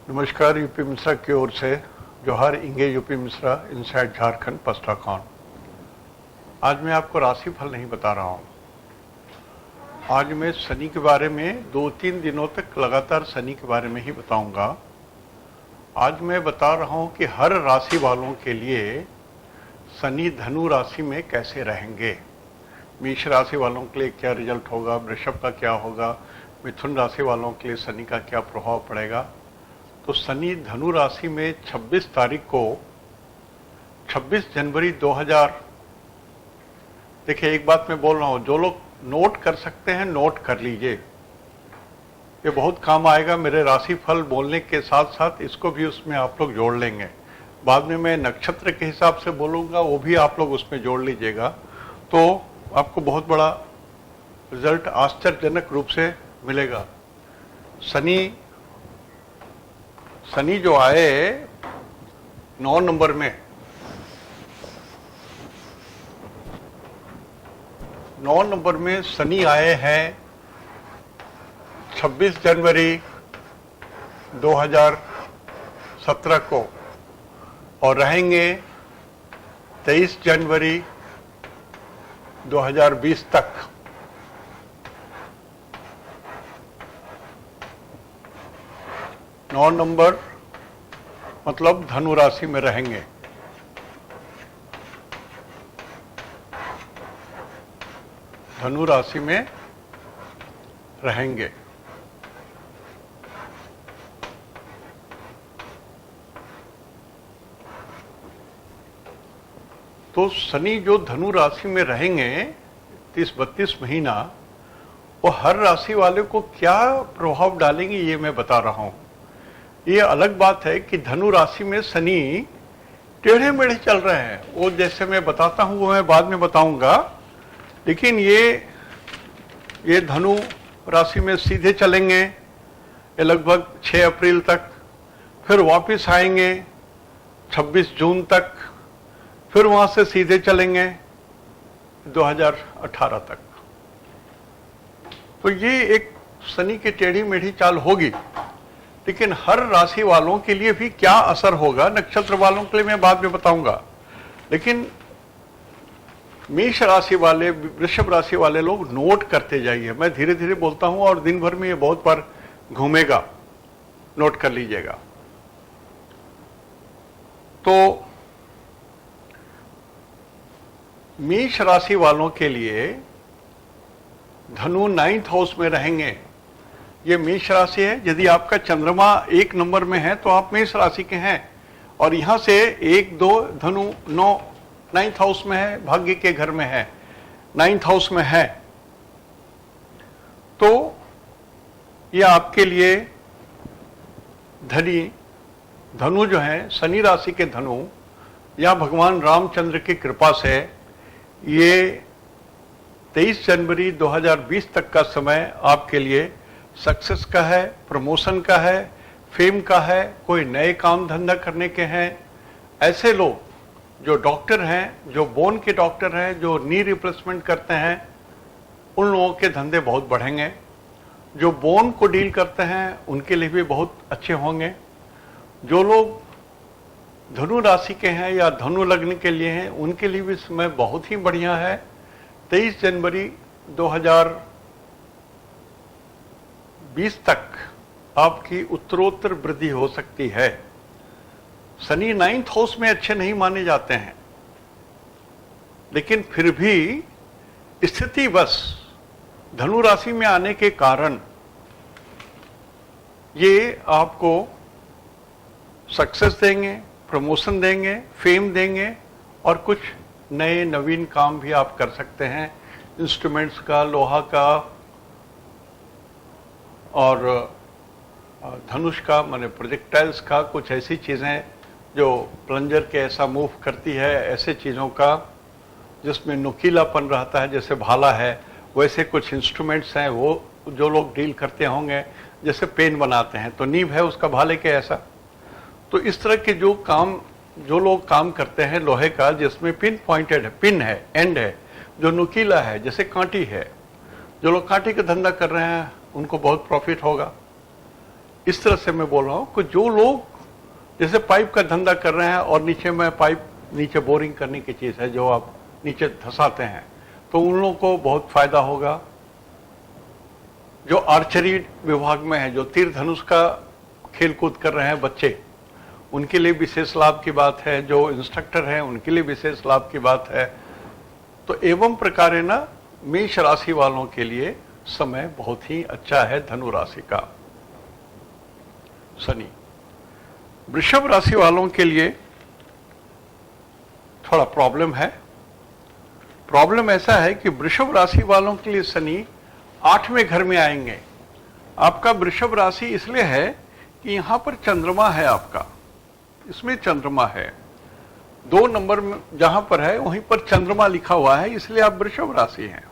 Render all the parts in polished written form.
नमस्कार। यूपी मिश्रा की ओर से जोहार इंगे यूपी मिश्रा इनसाइड झारखंड पस्टाकॉन। आज मैं आपको राशिफल नहीं बता रहा हूँ। आज मैं शनि के बारे में 2-3 दिनों तक लगातार शनि के बारे में ही बताऊंगा। आज मैं बता रहा हूँ कि हर राशि वालों के लिए शनि धनु राशि में कैसे रहेंगे। मेष राशि वालों के लिए क्या रिजल्ट होगा, वृषभ का क्या होगा, मिथुन राशि वालों के लिए शनि का क्या प्रभाव पड़ेगा। तो शनि धनु राशि में 26 तारीख को 26 जनवरी 2000। देखिए, एक बात मैं बोल रहा हूँ, जो लोग नोट कर सकते हैं नोट कर लीजिए, ये बहुत काम आएगा। मेरे राशिफल बोलने के साथ साथ इसको भी उसमें आप लोग जोड़ लेंगे। बाद में मैं नक्षत्र के हिसाब से बोलूँगा, वो भी आप लोग उसमें जोड़ लीजिएगा, तो आपको बहुत बड़ा रिजल्ट आश्चर्यजनक रूप से मिलेगा। शनि जो आए 9 नंबर में, 9 नंबर में शनि आए हैं 26 जनवरी 2017 को और रहेंगे 23 जनवरी 2020 तक। नौ नंबर मतलब धनु राशि में रहेंगे। धनु राशि में रहेंगे। तो शनि जो धनु राशि में रहेंगे 30-32 महीना, वो हर राशि वाले को क्या प्रभाव डालेंगे ये मैं बता रहा हूं। ये अलग बात है कि धनु राशि में शनि टेढ़े मेढ़े चल रहे हैं, वो जैसे मैं बताता हूं वो मैं बाद में बताऊंगा। लेकिन ये धनु राशि में सीधे चलेंगे ये लगभग 6 अप्रैल तक, फिर वापस आएंगे 26 जून तक, फिर वहां से सीधे चलेंगे 2018 तक। तो ये एक शनि की टेढ़ी मेढ़ी चाल होगी। लेकिन हर राशि वालों के लिए भी क्या असर होगा, नक्षत्र वालों के लिए मैं बाद में बताऊंगा। लेकिन मेष राशि वाले, वृषभ राशि वाले लोग नोट करते जाइए। मैं धीरे धीरे बोलता हूं और दिन भर में ये बहुत बार घूमेगा, नोट कर लीजिएगा। तो मेष राशि वालों के लिए धनु 9th हाउस में रहेंगे। ये मेष राशि है। यदि आपका चंद्रमा 1 नंबर में है तो आप मेष राशि के हैं, और यहां से 1-2 धनु 9th हाउस में है, भाग्य के घर में है, 9th हाउस में है। तो ये आपके लिए धनु जो है, शनि राशि के धनु, या भगवान रामचंद्र की कृपा से ये 23 जनवरी 2020 तक का समय आपके लिए सक्सेस का है, प्रमोशन का है, फेम का है, कोई नए काम धंधा करने के हैं। ऐसे लोग जो डॉक्टर हैं, जो बोन के डॉक्टर हैं, जो नी रिप्लेसमेंट करते हैं, उन लोगों के धंधे बहुत बढ़ेंगे। जो बोन को डील करते हैं उनके लिए भी बहुत अच्छे होंगे। जो लोग धनु राशि के हैं या धनु लग्न के लिए हैं, उनके लिए भी समय बहुत ही बढ़िया है। 23 जनवरी 2020 तक आपकी उत्तरोत्तर वृद्धि हो सकती है। शनि 9th हाउस में अच्छे नहीं माने जाते हैं, लेकिन फिर भी स्थिति बस धनु राशि में आने के कारण ये आपको सक्सेस देंगे, प्रमोशन देंगे, फेम देंगे, और कुछ नए नवीन काम भी आप कर सकते हैं। इंस्ट्रूमेंट्स का, लोहा का और धनुष का, माने प्रोजेक्टाइल्स का, कुछ ऐसी चीज़ें जो प्लंजर के ऐसा मूव करती है, ऐसे चीज़ों का जिसमें नुकीलापन रहता है, जैसे भाला है, वैसे कुछ इंस्ट्रूमेंट्स हैं, वो जो लोग डील करते होंगे। जैसे पेन बनाते हैं तो नीब है उसका भाले के ऐसा। तो इस तरह के जो लोग काम करते हैं लोहे का, जिसमें पिन पॉइंटेड है, पिन है, एंड है, जो नुकीला है, जैसे कांटी है, जो लोग कांटी का धंधा कर रहे हैं उनको बहुत प्रॉफिट होगा। इस तरह से मैं बोल रहा हूं कि जो लोग जैसे पाइप का धंधा कर रहे हैं और नीचे में पाइप, नीचे बोरिंग करने की चीज है जो आप नीचे धंसाते हैं, तो उन लोगों को बहुत फायदा होगा। जो आर्चरी विभाग में है, जो तीर धनुष का खेल कूद कर रहे हैं बच्चे, उनके लिए विशेष लाभ की बात है। जो इंस्ट्रक्टर हैं उनके लिए विशेष लाभ की बात है। तो एवं प्रकार ना मेष राशि वालों के लिए समय बहुत ही अच्छा है। धनु राशि का शनि। वृषभ राशि वालों के लिए थोड़ा प्रॉब्लम है। प्रॉब्लम ऐसा है कि वृषभ राशि वालों के लिए शनि 8वें घर में आएंगे। आपका वृषभ राशि इसलिए है कि यहां पर चंद्रमा है, आपका इसमें चंद्रमा है। 2 नंबर में जहां पर है वहीं पर चंद्रमा लिखा हुआ है, इसलिए आप वृषभ राशि हैं।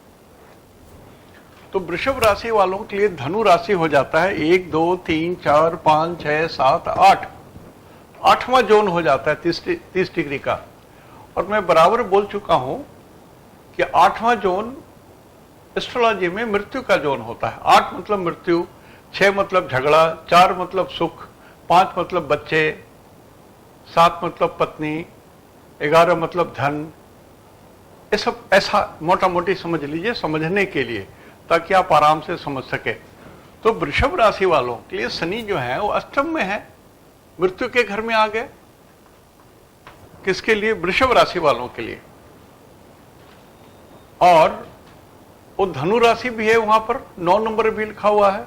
तो वृषभ राशि वालों के लिए धनु राशि हो जाता है 1 2 3 4 5 6 7 8, 8वां जोन हो जाता है 30 डिग्री का। और मैं बराबर बोल चुका हूं कि 8वां जोन एस्ट्रोलॉजी में मृत्यु का जोन होता है। 8 मतलब मृत्यु, 6 मतलब झगड़ा, 4 मतलब सुख, 5 मतलब बच्चे, 7 मतलब पत्नी, 11 मतलब धन। ये सब ऐसा मोटा मोटी समझ लीजिए, समझने के लिए, ताकि आप आराम से समझ सके। तो वृषभ राशि वालों के लिए शनि जो है वो अष्टम में है, मृत्यु के घर में आ गए। किसके लिए? वृषभ राशि वालों के लिए। और वो धनु राशि भी है, वहां पर 9 नंबर भी लिखा हुआ है।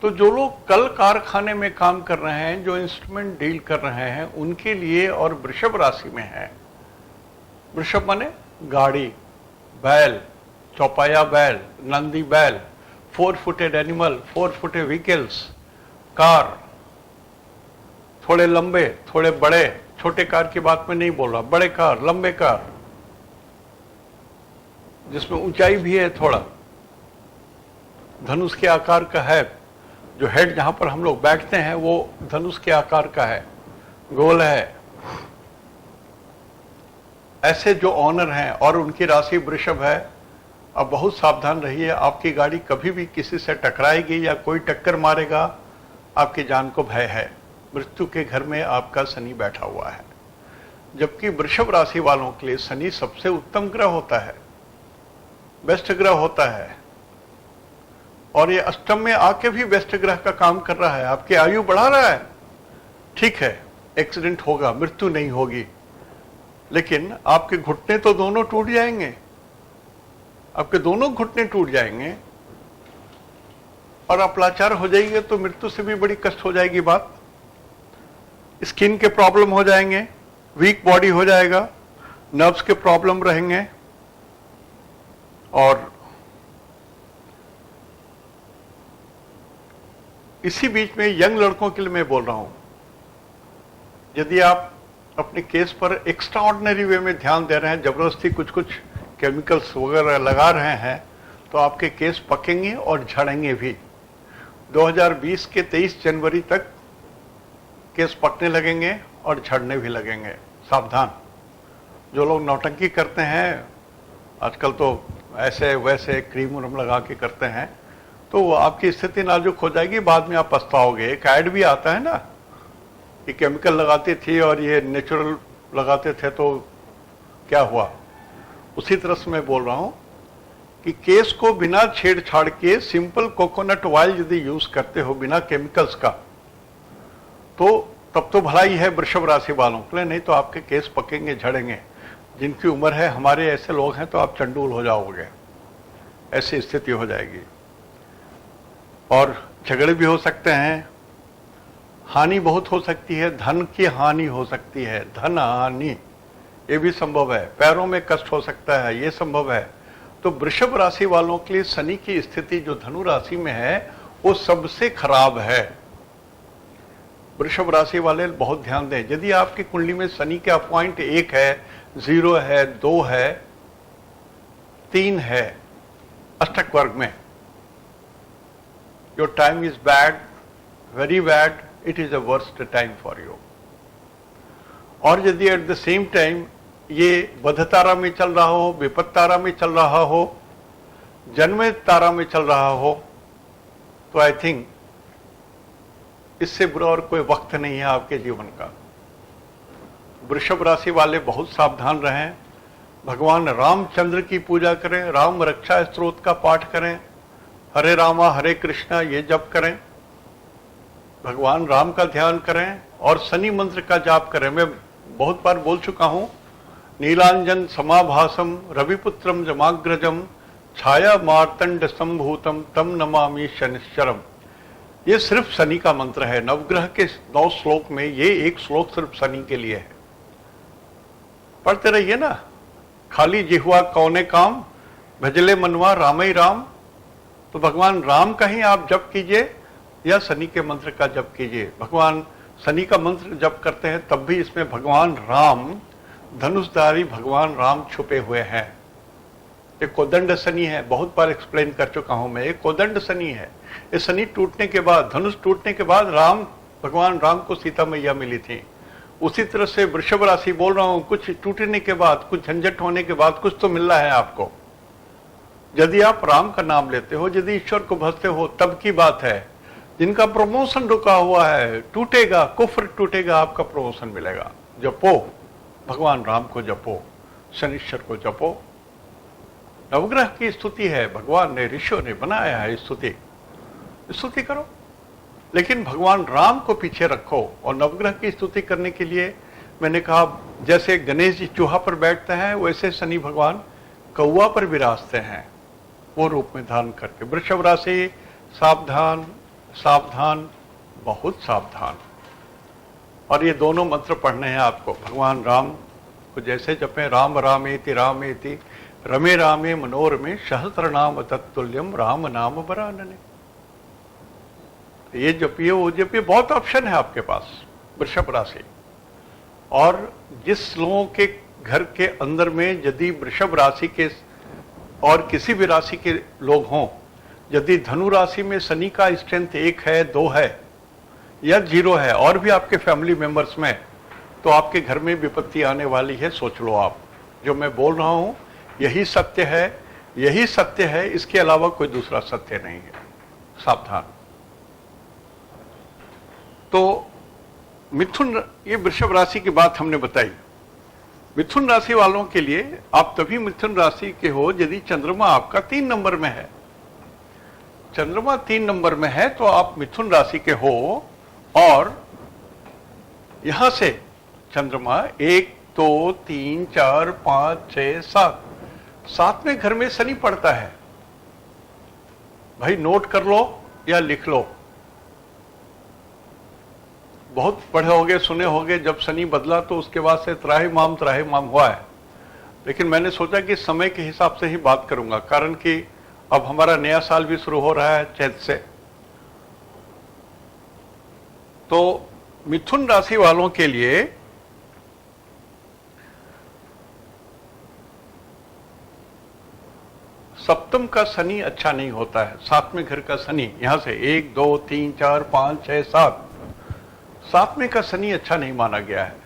तो जो लोग कल कारखाने में काम कर रहे हैं, जो इंस्ट्रूमेंट डील कर रहे हैं, उनके लिए और वृषभ राशि में है। वृषभ माने गाड़ी, बैल, चौपाया बैल, नंदी बैल, 4 footed animal, 4 footed vehicles, car, थोड़े लंबे थोड़े बड़े, छोटे कार की बात में नहीं बोल रहा, बड़े कार, लंबे कार जिसमें ऊंचाई भी है थोड़ा, धनुष के आकार का है। जो हेड जहां पर हम लोग बैठते हैं वो धनुष के आकार का है, गोल है। ऐसे जो ऑनर हैं और उनकी राशि वृषभ है, अब बहुत सावधान रहिए। आपकी गाड़ी कभी भी किसी से टकराएगी या कोई टक्कर मारेगा, आपकी जान को भय है। मृत्यु के घर में आपका शनि बैठा हुआ है। जबकि वृषभ राशि वालों के लिए शनि सबसे उत्तम ग्रह होता है, बेस्ट ग्रह होता है। और ये अष्टम में आके भी बेस्ट ग्रह का काम कर रहा है, आपकी आयु बढ़ा रहा है। ठीक है, एक्सीडेंट होगा, मृत्यु नहीं होगी, लेकिन आपके घुटने तो दोनों टूट जाएंगे, आपके दोनों घुटने टूट जाएंगे और आप लाचार हो जाएंगे, तो मृत्यु से भी बड़ी कष्ट हो जाएगी बात। स्किन के प्रॉब्लम हो जाएंगे, वीक बॉडी हो जाएगा, नर्व्स के प्रॉब्लम रहेंगे। और इसी बीच में यंग लड़कों के लिए मैं बोल रहा हूं, यदि आप अपने केस पर एक्स्ट्रा ऑर्डिनरी वे में ध्यान दे रहे हैं, जबरदस्ती कुछ कुछ केमिकल्स वगैरह लगा रहे हैं, तो आपके केस पकेंगे और झड़ेंगे भी। 2020 के 23 जनवरी तक केस पकने लगेंगे और झड़ने भी लगेंगे। सावधान। जो लोग नौटंकी करते हैं आजकल, तो ऐसे वैसे क्रीम व्रीम लगा के करते हैं, तो आपकी स्थिति नाजुक हो जाएगी, बाद में आप पछताओगे। एक ऐड भी आता है ना कि केमिकल लगाती थी और ये नेचुरल लगाते थे, तो क्या हुआ। उसी तरह से मैं बोल रहा हूं कि केस को बिना छेड़छाड़ के सिंपल कोकोनट ऑयल यदि यूज करते हो बिना केमिकल्स का, तो तब तो भलाई है वृषभ राशि वालों के लिए, नहीं तो आपके केस पकेंगे, झड़ेंगे। जिनकी उम्र है, हमारे ऐसे लोग हैं, तो आप चंडूल हो जाओगे, ऐसी स्थिति हो जाएगी। और झगड़े भी हो सकते हैं, हानि बहुत हो सकती है, धन की हानि हो सकती है, धन हानि ये भी संभव है, पैरों में कष्ट हो सकता है, ये संभव है। तो वृषभ राशि वालों के लिए शनि की स्थिति जो धनु राशि में है वो सबसे खराब है। वृषभ राशि वाले बहुत ध्यान दें। यदि आपकी कुंडली में शनि का पॉइंट 1 है, 0 है, 2 है, 3 है अष्टक वर्ग में, your time is bad, very bad, it is a worst time for you. और यदि एट द सेम टाइम ये बध तारा में चल रहा हो, विपत तारा में चल रहा हो, जन्म तारा में चल रहा हो, तो आई थिंक इससे बुरा और कोई वक्त नहीं है आपके जीवन का। वृषभ राशि वाले बहुत सावधान रहें, भगवान रामचंद्र की पूजा करें, राम रक्षा स्तोत्र का पाठ करें, हरे रामा हरे कृष्णा ये जप करें, भगवान राम का ध्यान करें और शनि मंत्र का जाप करें। मैं बहुत बार बोल चुका हूं, नीलांजन समाभासम रविपुत्रम जमाग्रजम छाया मार्तंड संभूतम तम नमामि शनिश्चरम। ये सिर्फ शनि का मंत्र है। नवग्रह के 9 श्लोक में ये एक श्लोक सिर्फ शनि के लिए है। पढ़ते रहिए ना, खाली जिह्वा कौने काम भजले मनवा राम ही राम। तो भगवान राम का ही आप जप कीजिए या शनि के मंत्र का जप कीजिए। भगवान शनि का मंत्र जप करते हैं तब भी इसमें भगवान राम, धनुषधारी भगवान राम छुपे हुए हैं। ये कोदंड शनि है, बहुत बार एक्सप्लेन कर चुका हूं मैं। ये कोदंड शनि है। ये शनि टूटने के बाद, धनुष टूटने के बाद भगवान राम को सीता मैया मिली थी। उसी तरह से वृषभ राशि बोल रहा हूं, कुछ टूटने के बाद, कुछ झंझट होने के बाद कुछ तो मिलना है आपको। यदि आप राम का नाम लेते हो, यदि ईश्वर को भजते हो, तब की बात है। जिनका प्रमोशन रुका हुआ है, टूटेगा, कुफ्र टूटेगा, आपका प्रमोशन मिलेगा। जपो, भगवान राम को जपो, शनिश्चर को जपो। नवग्रह की स्तुति है, भगवान ने, ऋषियों ने बनाया है स्तुति करो, लेकिन भगवान राम को पीछे रखो। और नवग्रह की स्तुति करने के लिए मैंने कहा, जैसे गणेश जी चूहा पर बैठते हैं, वैसे शनि भगवान कौवा पर विराजते हैं, वो रूप में धारण करके। वृषभ राशि सावधान, सावधान, बहुत सावधान। और ये दोनों मंत्र पढ़ने हैं आपको। भगवान राम को जैसे जपें, राम रामेति रमे रामे मनोरमे सहस्रनाम तत्तुल्यम राम नाम वरानने। ये जपिए, वो जपिए, बहुत ऑप्शन है आपके पास वृषभ राशि। और जिस लोगों के घर के अंदर में यदि वृषभ राशि के और किसी भी राशि के लोग हों, यदि धनु राशि में शनि का स्ट्रेंथ 1 है, 2 है या 0 है, और भी आपके फैमिली मेंबर्स में, तो आपके घर में विपत्ति आने वाली है। सोच लो आप, जो मैं बोल रहा हूं यही सत्य है, यही सत्य है, इसके अलावा कोई दूसरा सत्य नहीं है। सावधान। तो मिथुन, ये वृषभ राशि की बात हमने बताई। मिथुन राशि वालों के लिए, आप तभी मिथुन राशि के हो यदि चंद्रमा आपका 3 नंबर में है। चंद्रमा 3 नंबर में है तो आप मिथुन राशि के हो। और यहां से चंद्रमा 1 2 3 4 5 6 7 सातवें घर में शनि पड़ता है। भाई नोट कर लो या लिख लो। बहुत पढ़े होगे, सुने होगे, जब शनि बदला तो उसके बाद से त्राहिमाम हुआ है। लेकिन मैंने सोचा कि समय के हिसाब से ही बात करूंगा, कारण कि अब हमारा नया साल भी शुरू हो रहा है चैत से। तो मिथुन राशि वालों के लिए सप्तम का शनि अच्छा नहीं होता है। 7वें घर का शनि, यहां से 1 2 3 4 5 6 7, 7वें का शनि अच्छा नहीं माना गया है।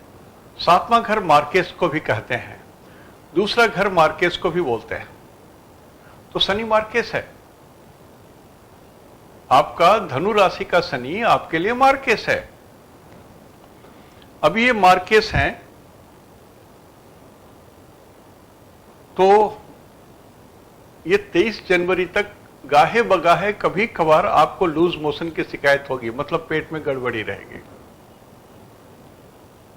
7वां घर मार्केस को भी कहते हैं, दूसरा घर मार्केस को भी बोलते हैं। तो शनि मार्केस है। आपका धनु राशि का शनि आपके लिए मार्केस है। अब ये मार्केस हैं तो ये 23 जनवरी तक गाहे बगाहे कभी कभार आपको लूज मोशन की शिकायत होगी, मतलब पेट में गड़बड़ी रहेगी,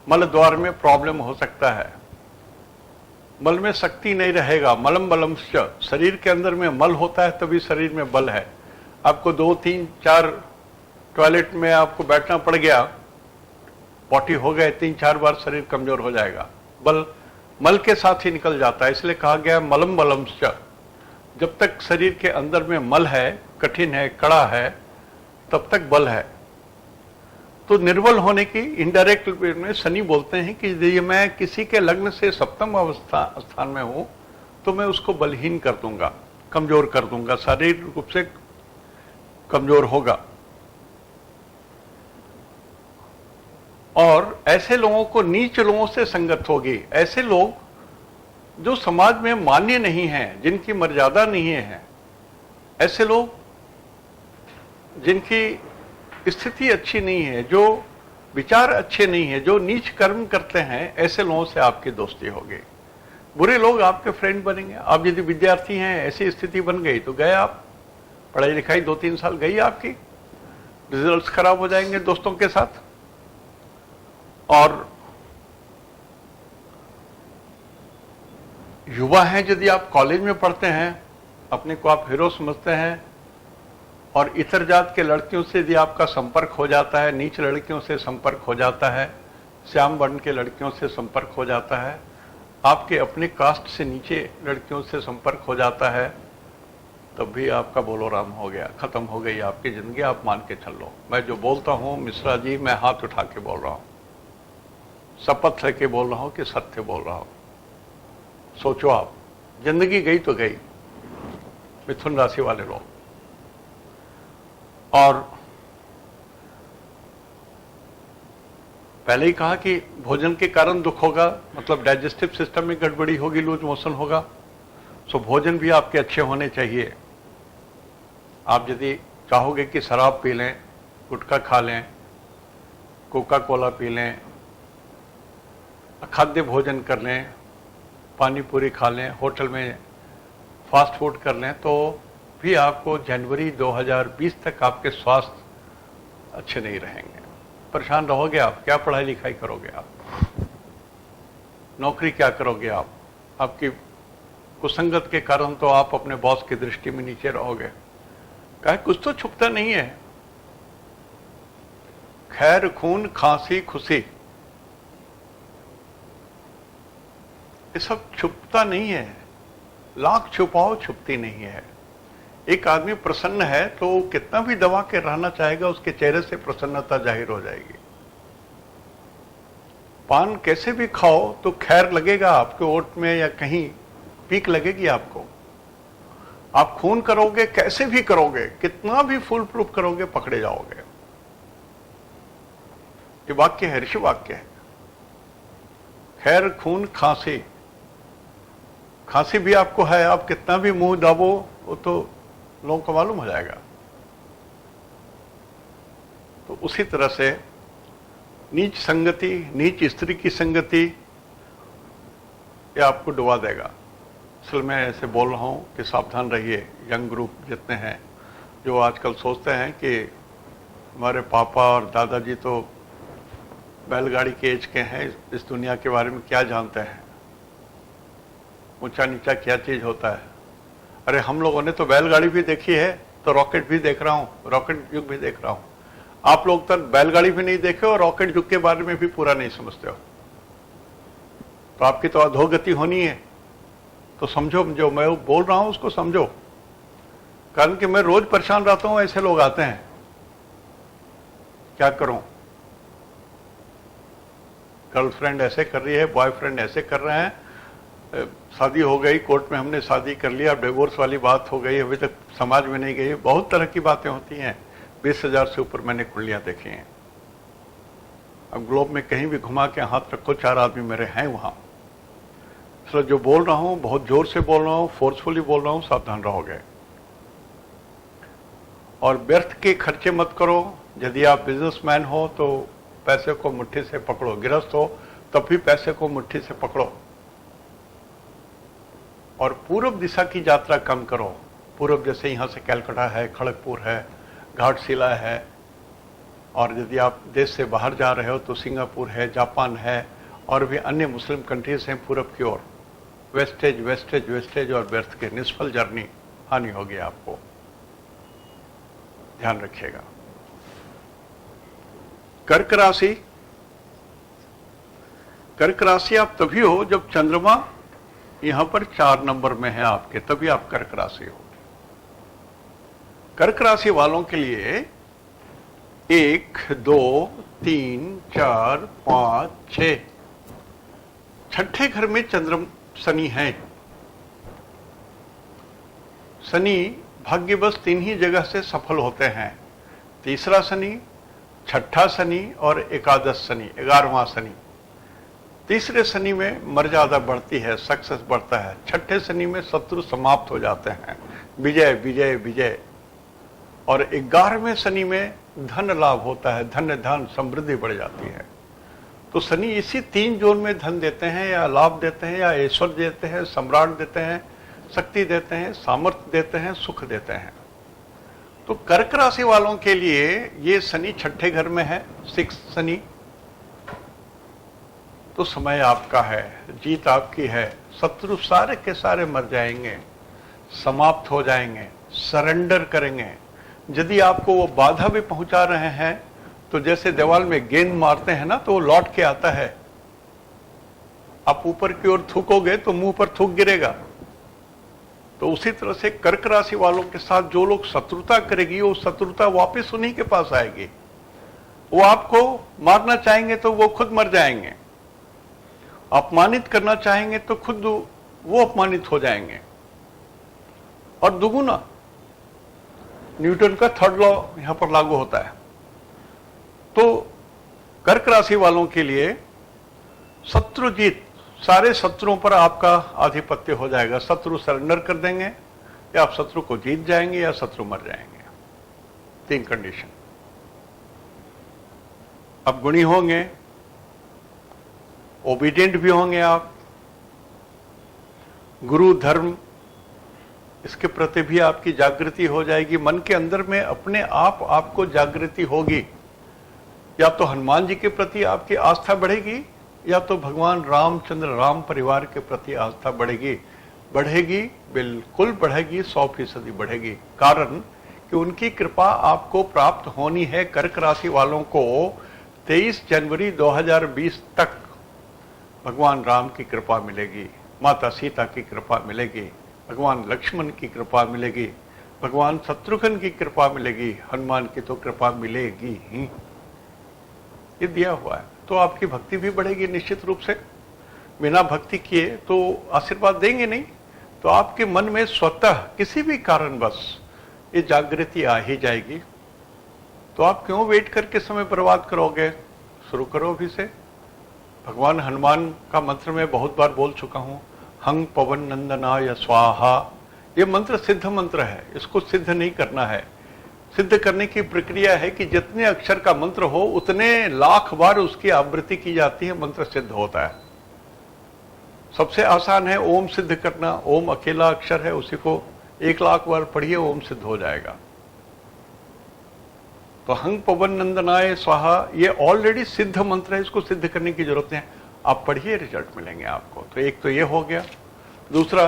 मल द्वार में प्रॉब्लम हो सकता है, मल में शक्ति नहीं रहेगा। मलम बलम, शरीर के अंदर में मल होता है तभी शरीर में बल है। आपको 2 3 4 टॉयलेट में आपको बैठना पड़ गया, पॉटी हो गए 3 4 बार, शरीर कमजोर हो जाएगा। बल मल के साथ ही निकल जाता है, इसलिए कहा गया मलम बलम। जब तक शरीर के अंदर में मल है, कठिन है, कड़ा है, तब तक बल है। तो निर्बल होने की इनडायरेक्ट में शनि बोलते हैं कि यदि मैं किसी के लग्न से सप्तम स्थान में हूं तो मैं उसको बलहीन कर दूंगा, कमजोर कर दूंगा, शारीरिक रूप से कमजोर होगा। और ऐसे लोगों को, नीच लोगों से संगत होगी। ऐसे लोग जो समाज में मान्य नहीं हैं, जिनकी मर्यादा नहीं है, ऐसे लोग जिनकी स्थिति अच्छी नहीं है, जो विचार अच्छे नहीं है, जो नीच कर्म करते हैं, ऐसे लोगों से आपकी दोस्ती होगी। बुरे लोग आपके फ्रेंड बनेंगे। आप यदि विद्यार्थी हैं, ऐसी स्थिति बन गई तो गए आप, पढ़ाई लिखाई 2-3 साल गई आपकी, रिजल्ट्स खराब हो जाएंगे दोस्तों के साथ। और युवा हैं, यदि आप कॉलेज में पढ़ते हैं, अपने को आप हीरो समझते हैं, और इतर जात के लड़कियों से यदि आपका संपर्क हो जाता है, नीच लड़कियों से संपर्क हो जाता है, श्याम वर्ण के लड़कियों से संपर्क हो जाता है, आपके अपने कास्ट से नीचे लड़कियों से संपर्क हो जाता है, तब भी आपका बोलो राम हो गया, खत्म हो गई आपकी जिंदगी। आप मान के चल लो, मैं जो बोलता हूं मिश्रा जी, मैं हाथ उठा के बोल रहा हूं, शपथ लेके बोल रहा हूं कि सत्य बोल रहा हूं। सोचो, आप जिंदगी गई तो गई, मिथुन राशि वाले लोग। और पहले ही कहा कि भोजन के कारण दुख होगा, मतलब डाइजेस्टिव सिस्टम में गड़बड़ी होगी, लूज मोशन होगा। सो भोजन भी आपके अच्छे होने चाहिए। आप यदि चाहोगे कि शराब पी लें, गुटखा खा लें, कोका कोला पी लें, अखाद्य भोजन कर लें, पानी पूरी खा लें, होटल में फास्ट फूड कर लें, तो भी आपको जनवरी 2020 तक आपके स्वास्थ्य अच्छे नहीं रहेंगे। परेशान रहोगे आप। क्या पढ़ाई लिखाई करोगे आप? नौकरी क्या करोगे आप? आपकी कुसंगत के कारण तो आप अपने बॉस की दृष्टि में नीचे रहोगे। कहे कुछ तो छुपता नहीं है। खैर, खून, खांसी, खुशी, ये सब छुपता नहीं है। लाख छुपाओ, छुपती नहीं है। एक आदमी प्रसन्न है तो कितना भी दबा के रहना चाहेगा, उसके चेहरे से प्रसन्नता जाहिर हो जाएगी। पान कैसे भी खाओ तो खैर लगेगा आपके ओठ में, या कहीं पीक लगेगी आपको। आप खून करोगे, कैसे भी करोगे, कितना भी फुल प्रूफ करोगे, पकड़े जाओगे। ये वाक्य है, ऋषि वाक्य है। खैर, खून, खांसी, खांसी भी आपको है, आप कितना भी मुंह दाबो, वो तो लोगों को मालूम हो जाएगा। तो उसी तरह से नीच संगति, नीच स्त्री की संगति, ये आपको डुबा देगा। असल में ऐसे बोल रहा हूं कि सावधान रहिए। यंग ग्रुप जितने हैं, जो आजकल सोचते हैं कि हमारे पापा और दादाजी तो बैलगाड़ी के एज के हैं, इस दुनिया के बारे में क्या जानते हैं, ऊंचा नीचा क्या चीज होता है। अरे हम लोगों ने तो बैलगाड़ी भी देखी है, तो रॉकेट भी देख रहा हूं, रॉकेट युग भी देख रहा हूं। आप लोग तो बैलगाड़ी भी नहीं देखे और रॉकेट युग के बारे में भी पूरा नहीं समझते हो, तो आपकी तो अधोगति होनी है। तो समझो, जो मैं बोल रहा हूं उसको समझो, कारण कि मैं रोज परेशान रहता हूं, ऐसे लोग आते हैं। क्या करूं? गर्लफ्रेंड ऐसे कर रही है, बॉयफ्रेंड ऐसे कर रहे हैं, शादी हो गई, कोर्ट में हमने शादी कर लिया, डिवोर्स वाली बात हो गई, अभी तक समाज में नहीं गई। बहुत तरह की बातें होती हैं। 20,000 से ऊपर मैंने कुंडलियां देखी हैं। अब ग्लोब में कहीं भी घुमा के हाथ रखो, 4 आदमी मेरे हैं वहां। इसलिए जो बोल रहा हूं, बहुत जोर से बोल रहा हूं, फोर्सफुली बोल रहा हूं, सावधान रहोगे। और व्यर्थ के खर्चे मत करो। यदि आप बिजनेसमैन हो तो पैसे को मुट्ठी से पकड़ो, गृहस्थ हो तब भी पैसे को मुट्ठी से पकड़ो। और पूर्व दिशा की यात्रा कम करो। पूर्व जैसे यहाँ से कलकत्ता है, खड़गपुर है, घाटशिला है, और यदि आप देश से बाहर जा रहे हो तो सिंगापुर है, जापान है, और भी अन्य मुस्लिम कंट्रीज हैं पूर्व की ओर। वेस्टेज वेस्टेज वेस्टेज और व्यर्थ के निष्फल जर्नी, हानि होगी आपको। ध्यान रखिएगा। कर्क राशि, कर्क राशि आप तभी हो जब चंद्रमा यहां पर 4 नंबर में है आपके, तभी आप कर्क राशि हो। कर्क राशि वालों के लिए 1, 2, 3, 4, 5, 6 छठे घर में शनि है। शनि भाग्यवश 3 ही जगह से सफल होते हैं। तीसरा शनि, छठा शनि और एकादश शनि, 11वां शनि। तीसरे शनि में मर्यादा बढ़ती है, सक्सेस बढ़ता है। छठे शनि में शत्रु समाप्त हो जाते हैं, विजय विजय विजय। और 11वें शनि में धन लाभ होता है, धन्य धन समृद्धि बढ़ जाती है। तो शनि इसी 3 जोन में धन देते हैं, या लाभ देते हैं, या ऐश्वर्य देते हैं, सम्राट देते हैं, शक्ति देते हैं, सामर्थ्य देते हैं, सुख देते हैं। तो कर्क राशि वालों के लिए ये शनि 6ठे घर में है, 6 शनि। तो समय आपका है, जीत आपकी है, शत्रु सारे के सारे मर जाएंगे, समाप्त हो जाएंगे, सरेंडर करेंगे। यदि आपको वो बाधा भी पहुंचा रहे हैं तो जैसे दीवार में गेंद मारते हैं ना, तो वो लौट के आता है। आप ऊपर की ओर थूकोगे तो मुंह पर थूक गिरेगा। तो उसी तरह से कर्क राशि वालों के साथ जो लोग शत्रुता करेगी, वो शत्रुता वापस उन्हीं के पास आएगी। वो आपको मारना चाहेंगे तो वो खुद मर जाएंगे, अपमानित करना चाहेंगे तो खुद वो अपमानित हो जाएंगे। और दुगुना न्यूटन का 3rd लॉ यहां पर लागू होता है। तो कर्क राशि वालों के लिए शत्रु जीत, सारे शत्रुओं पर आपका आधिपत्य हो जाएगा। शत्रु सरेंडर कर देंगे, या आप शत्रु को जीत जाएंगे, या शत्रु मर जाएंगे। 3 कंडीशन। अब गुणी होंगे, ओबीडियंट भी होंगे आप, गुरु धर्म इसके प्रति भी आपकी जागृति हो जाएगी। मन के अंदर में अपने आप आपको जागृति होगी। या तो हनुमान जी के प्रति आपकी आस्था बढ़ेगी, या तो भगवान रामचंद्र राम परिवार के प्रति आस्था बढ़ेगी। बढ़ेगी, बिल्कुल बढ़ेगी, 100% बढ़ेगी। कारण कि उनकी कृपा आपको प्राप्त होनी है। कर्क राशि वालों को 23 जनवरी 2020 तक भगवान राम की कृपा मिलेगी, माता सीता की कृपा मिलेगी, भगवान लक्ष्मण की कृपा मिलेगी, भगवान शत्रुघ्न की कृपा मिलेगी, हनुमान की तो कृपा मिलेगी ही। ये दिया हुआ है। तो आपकी भक्ति भी बढ़ेगी निश्चित रूप से। बिना भक्ति किए तो आशीर्वाद देंगे नहीं। तो आपके मन में स्वतः किसी भी कारणवश ये जागृति आ ही जाएगी। तो आप क्यों वेट करके समय बर्बाद करोगे? शुरू करो अभी से। भगवान हनुमान का मंत्र मैं बहुत बार बोल चुका हूं, हंग पवन नंदनाय स्वाहा। ये मंत्र सिद्ध मंत्र है, इसको सिद्ध नहीं करना है। सिद्ध करने की प्रक्रिया है कि जितने अक्षर का मंत्र हो उतने लाख बार उसकी आवृत्ति की जाती है, मंत्र सिद्ध होता है। सबसे आसान है ओम सिद्ध करना। ओम अकेला अक्षर है, उसी को 1 लाख बार पढ़िए, ओम सिद्ध हो जाएगा। तो हंग पवन नंदनाय स्वाहा ये ऑलरेडी सिद्ध मंत्र है, इसको सिद्ध करने की जरूरत नहीं है। आप पढ़िए, रिजल्ट मिलेंगे आपको। तो एक तो ये हो गया। दूसरा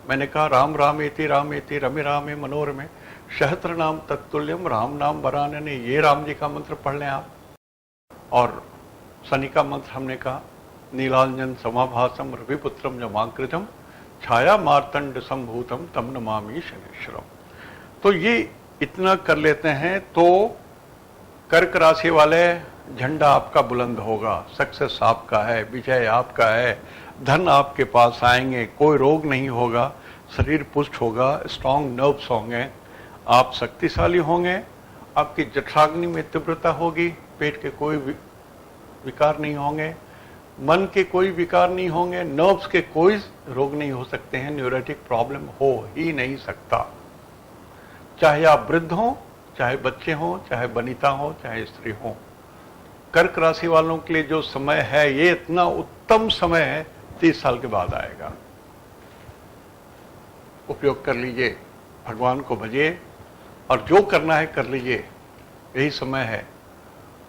मैंने कहा राम रामेति रमे रामे मनोरमे सहस्त्र नाम तत्तुल्यम राम नाम वरानने। ये राम जी का मंत्र पढ़ लें आप। और शनि का मंत्र हमने कहा नीलांजन समाभासम रविपुत्रम जमाकृतम छाया मार्तंड संभूतम तम नमामि शनिश्चरम। तो ये इतना कर लेते हैं तो कर्क राशि वाले झंडा आपका बुलंद होगा। सक्सेस आपका है, विजय आपका है, धन आपके पास आएंगे, कोई रोग नहीं होगा, शरीर पुष्ट होगा, स्ट्रांग नर्व्स होंगे, आप शक्तिशाली होंगे, आपकी जठराग्नि में तीव्रता होगी, पेट के कोई विकार नहीं होंगे, मन के कोई विकार नहीं होंगे, नर्व्स के कोई रोग नहीं हो सकते हैं, न्यूरोटिक प्रॉब्लम हो ही नहीं सकता। चाहे आप वृद्ध हों, चाहे बच्चे हों, चाहे वनिता हो, चाहे स्त्री हो। कर्क राशि वालों के लिए जो समय है ये इतना उत्तम समय है, 30 साल के बाद आएगा। उपयोग कर लीजिए, भगवान को भजिए और जो करना है कर लीजिए। यही समय है।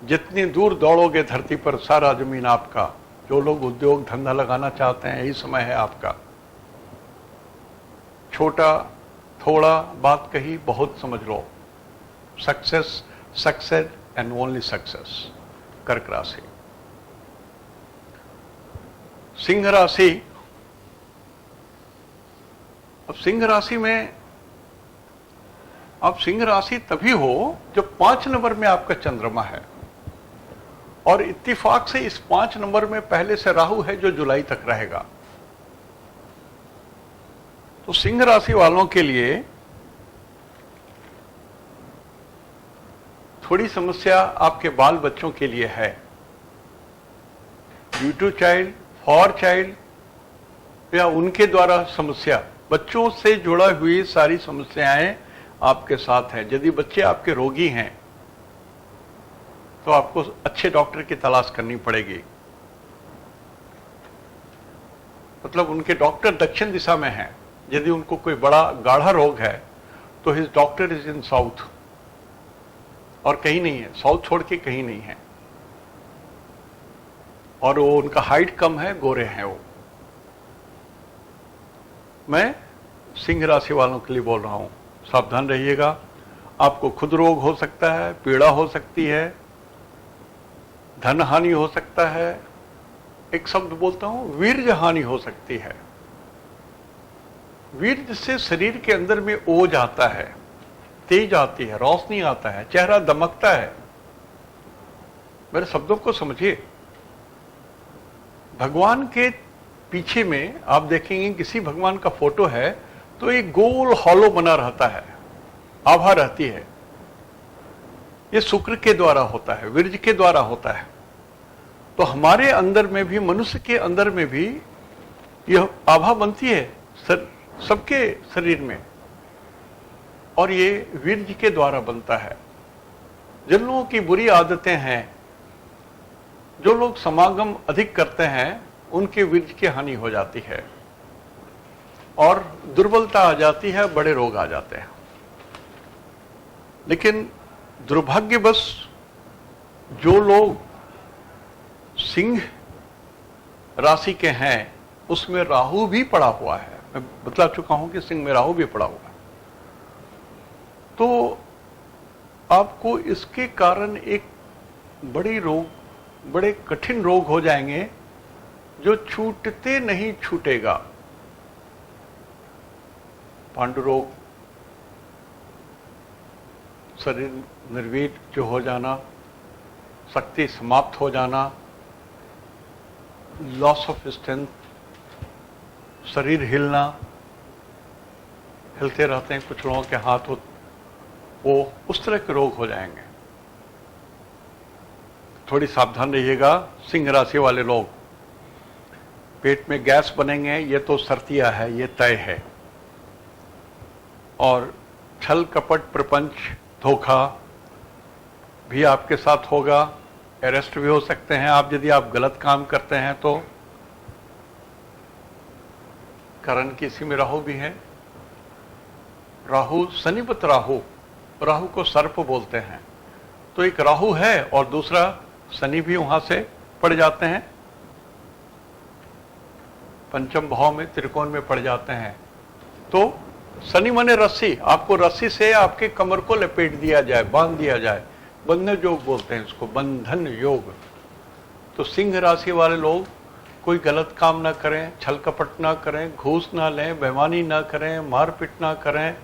जितनी दूर दौड़ोगे धरती पर, सारा जमीन आपका। जो लोग उद्योग धंधा लगाना चाहते हैं, यही समय है आपका। छोटा थोड़ा बात कही, बहुत समझ लो। Success, success and only success. कर्क राशि। सिंह राशि। अब सिंह राशि में, अब सिंह राशि तभी हो जब 5 नंबर में आपका चंद्रमा है, और इत्तेफाक से इस 5 नंबर में पहले से राहु है जो जुलाई तक रहेगा। तो सिंह राशि वालों के लिए थोड़ी समस्या आपके बाल बच्चों के लिए है। Due to child, for child, या उनके द्वारा समस्या, बच्चों से जुड़ा हुई सारी समस्याएं आपके साथ हैं। यदि बच्चे आपके रोगी हैं तो आपको अच्छे डॉक्टर की तलाश करनी पड़ेगी। मतलब उनके डॉक्टर दक्षिण दिशा में हैं। यदि उनको कोई बड़ा गाढ़ा रोग है तो his doctor is in south, और कहीं नहीं है, साउथ छोड़ के कहीं नहीं है। और वो उनका हाइट कम है, गोरे हैं वो। मैं सिंह राशि वालों के लिए बोल रहा हूं, सावधान रहिएगा। आपको खुद रोग हो सकता है, पीड़ा हो सकती है, धन हानि हो सकता है, एक शब्द बोलता हूं, वीर्य हानि हो सकती है। वीर्य से शरीर के अंदर में ओज आता है, तेज आती है, रोशनी आता है, चेहरा दमकता है। मेरे शब्दों को समझिए। भगवान के पीछे में आप देखेंगे किसी भगवान का फोटो है तो एक गोल हॉलो बना रहता है, आभा रहती है। यह शुक्र के द्वारा होता है, वीर्य के द्वारा होता है। तो हमारे अंदर में भी, मनुष्य के अंदर में भी यह आभा बनती है सबके शरीर में, और ये वीर्य के द्वारा बनता है। जिन लोगों की बुरी आदतें हैं, जो लोग समागम अधिक करते हैं, उनके वीर्य की हानि हो जाती है और दुर्बलता आ जाती है, बड़े रोग आ जाते हैं। लेकिन दुर्भाग्यवश जो लोग सिंह राशि के हैं, उसमें राहु भी पड़ा हुआ है। मैं बतला चुका हूं कि सिंह में राहु भी पड़ा हुआ है। तो आपको इसके कारण एक बड़े कठिन रोग हो जाएंगे जो छूटते नहीं छूटेगा। पांडु रोग, शरीर निर्वीर जो हो जाना, शक्ति समाप्त हो जाना, लॉस ऑफ स्ट्रेंथ, शरीर हिलना, हिलते रहते हैं कुछ लोगों के हाथ, वो उस तरह के रोग हो जाएंगे। थोड़ी सावधान रहिएगा। सिंह राशि वाले लोग, पेट में गैस बनेंगे, ये तो सर्तिया है, ये तय है। और छल कपट प्रपंच धोखा भी आपके साथ होगा। अरेस्ट भी हो सकते हैं आप, यदि आप गलत काम करते हैं तो। कारण कि इसी में राहु भी है। राहु शनिवत राहु, राहु को सर्प बोलते हैं। तो एक राहु है और दूसरा शनि भी वहां से पड़ जाते हैं, पंचम भाव में, त्रिकोण में पड़ जाते हैं। तो शनि माने रस्सी, आपको रस्सी से आपके कमर को लपेट दिया जाए, बांध दिया जाए, बंधन योग बोलते हैं इसको, बंधन योग। तो सिंह राशि वाले लोग कोई गलत काम ना करें, छल कपट ना करें, घूस ना लें, बेईमानी ना करें, मारपीट ना करें,